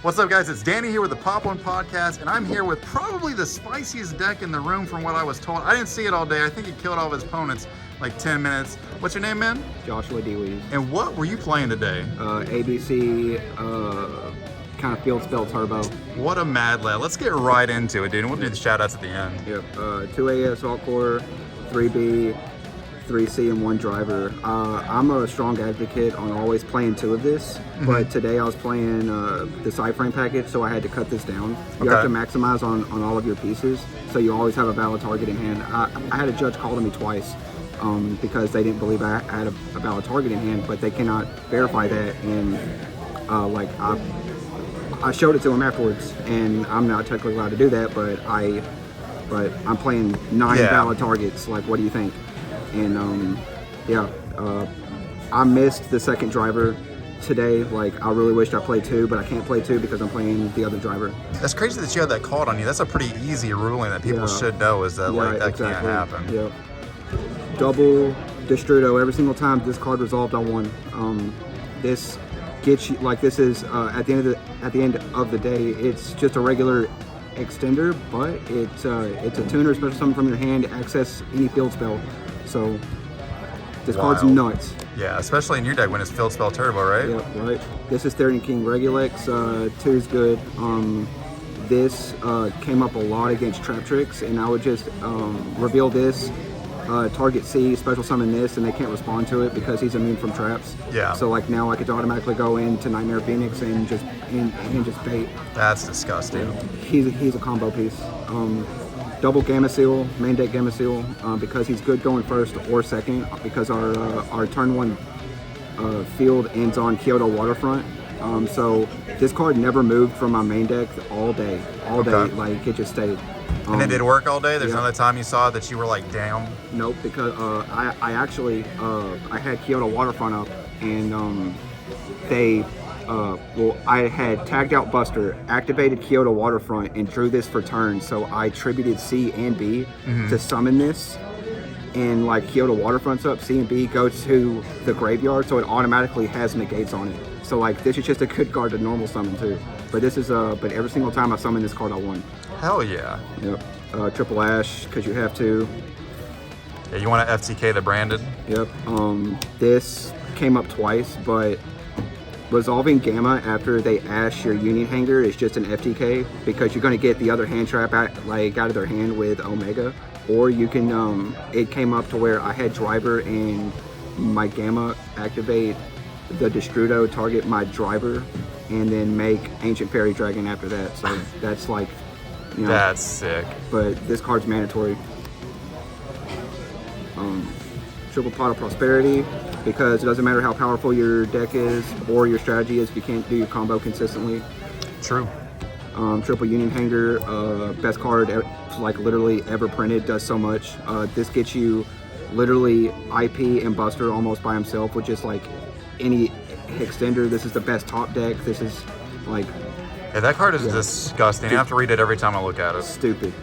What's up, guys? It's Danny here with the Pop One Podcast, and I'm here with probably the spiciest deck in the room from what I was told. I didn't see it all day. I think he killed all of his opponents like 10 minutes. What's your name, man? Joshua Dewees. And what were you playing today? ABC, kind of field spell turbo. What a mad lad. Let's get right into it, dude. And we'll do the shout outs at the end. Yep. 2AS alt core, 3B, 3C, and 1 driver. I'm a strong advocate on always playing 2 of this, but today I was playing the side frame package, so I had to cut this down. You have to maximize on all of your pieces, so you always have a valid target in hand. I had a judge call to me twice because they didn't believe I had a valid target in hand, but they cannot verify that, and I showed it to him afterwards, and I'm not technically allowed to do that, but I'm playing 9 valid targets. Like, what do you think? And I missed the second driver today. Like, I really wished I played 2, but I can't play 2 because I'm playing the other driver. That's crazy that you had that called on you. That's a pretty easy ruling that people should know, is that that can't happen. Yeah. Double Destrudo every single time this card resolved on 1. This gets you, like, this is at the end of the day, it's just a regular extender, but it's a tuner, special summon from your hand to access any field spell. So this card's nuts. Yeah, especially in your deck when it's Field Spell Turbo, right? Yep, right. This is 30 King Regulex. 2 is good. This came up a lot against Trap Tricks, and I would just reveal this, target C, special summon this, and they can't respond to it because he's immune from traps. Yeah. So like now I could automatically go into Nightmare Phoenix and just bait. That's disgusting. He's a combo piece. Double Gamma Seal, main deck Gamma Seal, because he's good going first or second, because our turn 1 field ends on Kyoto Waterfront. So this card never moved from my main deck all day. Like, it just stayed. And it did work all day? There's another time you saw that you were like down? Nope, because I actually I had Kyoto Waterfront up, and I had tagged out Buster, activated Kyoto Waterfront, and drew this for turn. So I attributed C and B to summon this, and like Kyoto Waterfront's up, C and B go to the graveyard, so it automatically has negates on it. So like, this is just a good card to normal summon too. But this is but every single time I summon this card, I won. Hell yeah. Yep. Triple Ash, because you have to. Yeah, you want to FTK the branded? Yep. This came up twice, but resolving Gamma after they Ash your Union Hanger is just an FTK, because you're going to get the other hand trap out of their hand with Omega. Or you can, it came up to where I had Driver and my Gamma activate the Destrudo, target my Driver, and then make Ancient Fairy Dragon after that. So that's like, you know. That's sick. But this card's mandatory. Triple Pot of Prosperity, because it doesn't matter how powerful your deck is or your strategy is if you can't do your combo consistently. True. Triple Union Hanger, best card like literally ever printed, does so much. This gets you literally IP and Buster almost by himself with just like any extender. This is the best top deck. This is like... Yeah, that card is disgusting. I have to read it every time I look at it. Stupid.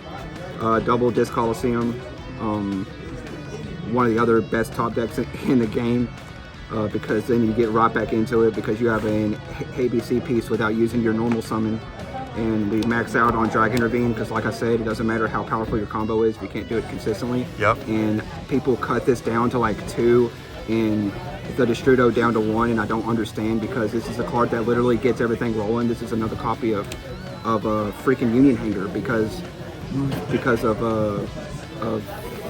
Double Disc Coliseum. One of the other best top decks in the game, because then you get right back into it because you have an ABC piece without using your normal summon. And we max out on Dragon Ravine because, like I said, it doesn't matter how powerful your combo is if you can't do it consistently. Yep. And people cut this down to like 2 and the Destrudo down to 1, and I don't understand, because this is a card that literally gets everything rolling. This is another copy of a freaking Union Hanger because of the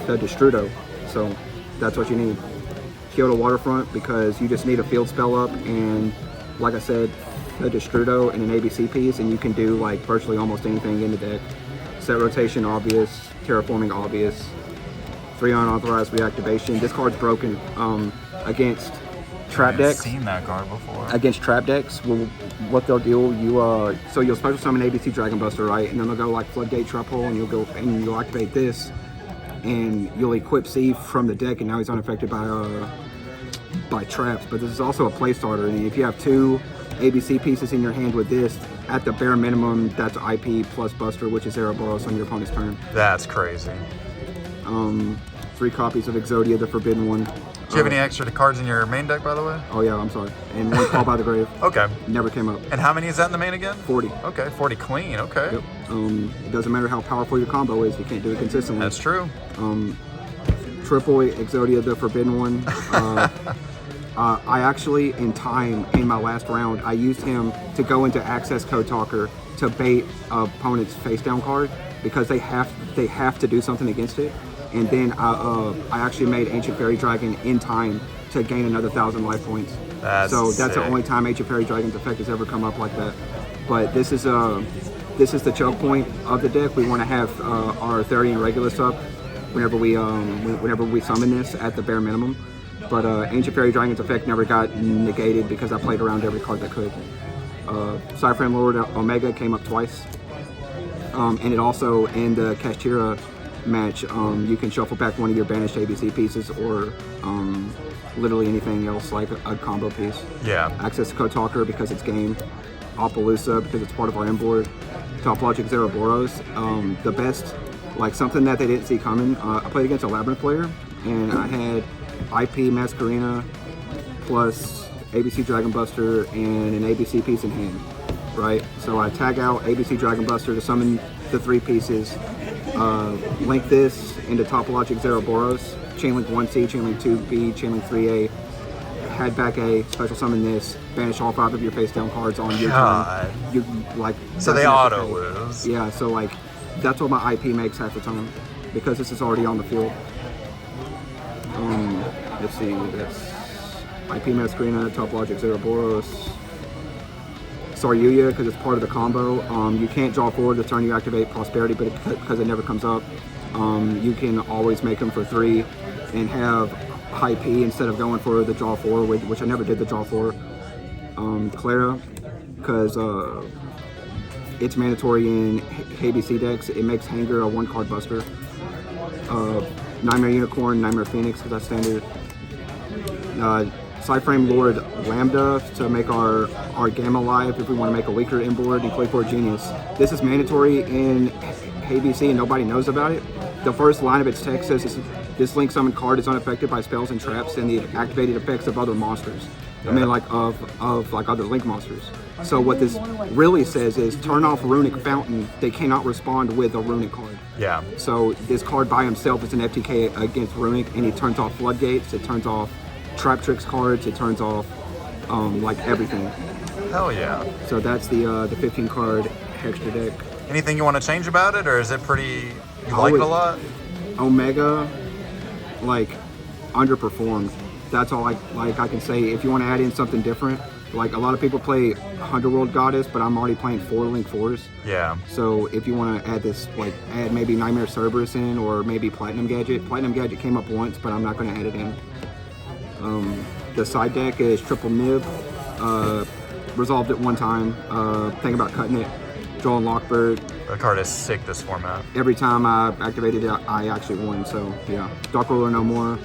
Destrudo. So that's what you need. Kyoto Waterfront, because you just need a field spell up, and like I said, a Destrudo and an ABC piece, and you can do like virtually almost anything in the deck. Set rotation obvious, terraforming obvious, 3 unauthorized reactivation. This card's broken against trap decks. I've seen that card before. Against trap decks, well, what they'll do, so you'll special summon ABC Dragon Buster, right? And then they'll go like Floodgate Trap Hole, and you'll activate this, and you'll equip C from the deck, and now he's unaffected by traps. But this is also a play starter, and if you have 2 ABC pieces in your hand with this, at the bare minimum, that's IP plus Buster, which is Ouroboros on your opponent's turn. That's crazy. 3 copies of Exodia, the Forbidden One. Do you have any extra cards in your main deck, by the way? Oh yeah, I'm sorry. And one Call by the Grave. Okay. Never came up. And how many is that in the main again? 40. Okay, 40 clean. Okay. Yep. It doesn't matter how powerful your combo is, you can't do it consistently. That's true. Triple Exodia, the Forbidden one. I actually, in my last round, I used him to go into Access Code Talker to bait opponent's face down card because they have to do something against it. And then I actually made Ancient Fairy Dragon in time to gain another 1,000 life points. That's the only time Ancient Fairy Dragon's effect has ever come up like that. But this is the choke point of the deck. We want to have our Therian Regulus up whenever we summon this at the bare minimum. But Ancient Fairy Dragon's effect never got negated because I played around every card that could. Cyframe Lord Omega came up twice. And it also, in the Kashtira match, you can shuffle back one of your banished ABC pieces or literally anything else like a combo piece. Yeah. Access to Code Talker because it's game. Appaloosa because it's part of our inboard. Topologic Zeraboros. The best, like something that they didn't see coming. I played against a Labyrinth player and I had IP Masquerena plus ABC Dragon Buster and an ABC piece in hand. Right? So I tag out ABC Dragon Buster to summon the 3 pieces. Link this into Topologic Zeraboros, Chainlink 1C, Chainlink 2B, Chainlink 3A, head back A, special summon this, banish all 5 of your face down cards on your turn. So they auto lose. Yeah, so like that's what my IP makes half the time because this is already on the field. Let's see, that's IP Masquerena, Topologic Zeraboros. Yugioh because it's part of the combo. You can't draw forward the turn you activate Prosperity, but because it never comes up, you can always make them for 3 and have high P instead of going for the draw 4, which I never did the draw 4. Clara, because it's mandatory in ABC decks. It makes Hanger a 1-card buster. Nightmare Unicorn, Nightmare Phoenix because that's standard. Cyframe Lord Lambda to make our Gamma live if we want to make a weaker inboard, and Clayport Genius. This is mandatory in ABC and nobody knows about it. The first line of its text says this link summon card is unaffected by spells and traps and the activated effects of other monsters. I mean like of like other link monsters. So what this really says is turn off Runic Fountain, they cannot respond with a Runic card. Yeah. So this card by himself is an FTK against Runic and he turns off Floodgates, it turns off Trap Tricks cards, it turns off like everything. Hell yeah. So that's the 15 card Hextra deck. Anything you want to change about it, or is it pretty, you like it a lot? Omega, like, underperformed. That's all I can say. If you want to add in something different, like a lot of people play Underworld Goddess, but I'm already playing 4 Link 4s. Yeah. So if you want to add this, like add maybe Nightmare Cerberus in, or maybe Platinum Gadget. Platinum Gadget came up once, but I'm not going to add it in. The side deck is Triple Nib. Resolved it one time. Think about cutting it. Drawing Lockbird. The card is sick this format. Every time I activated it, I actually won. So yeah, Dark Ruler no more.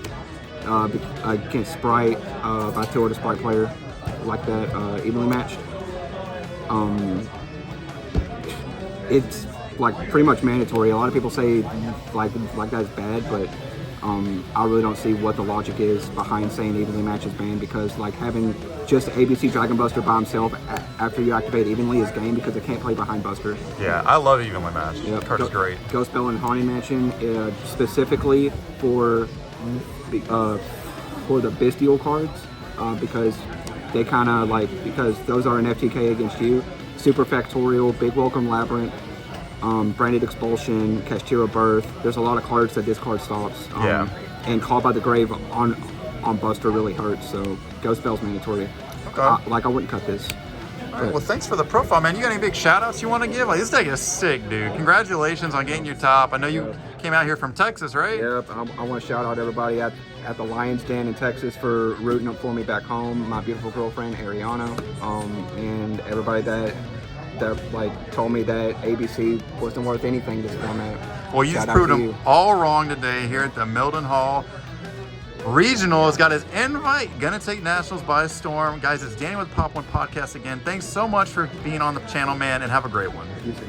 Against Sprite, I killed a Sprite player like that, evenly matched. It's like pretty much mandatory. A lot of people say like that's bad, but I really don't see what the logic is behind saying evenly match is banned, because like having just ABC Dragon Buster by himself after you activate evenly is game, because it can't play behind Buster. Yeah, I love evenly match. Yep. The card is great. Ghost Bell and Haunted Mansion specifically for the bestial cards, because they kind of like, because those are an FTK against you. Super Factorial, Big Welcome Labyrinth, Branded Expulsion, Kashtira Birth. There's a lot of cards that this card stops. Yeah. And Call by the Grave on Buster really hurts, so Ghost Bell's mandatory. Okay. I wouldn't cut this. All right, well, thanks for the profile, man. You got any big shout-outs you want to give? Like, this deck is sick, dude. Congratulations on getting your top. I know you came out here from Texas, right? Yep. I want to shout out everybody at the Lions Den in Texas for rooting up for me back home. My beautiful girlfriend, Ariana, and everybody that like told me that ABC wasn't worth anything this format. Well, you just proved them all wrong today here at the Milton Hall Regional. Has got his invite. Gonna take nationals by storm. Guys, it's Danny with Pop One Podcast again. Thanks so much for being on the channel, man, and have a great one. You too.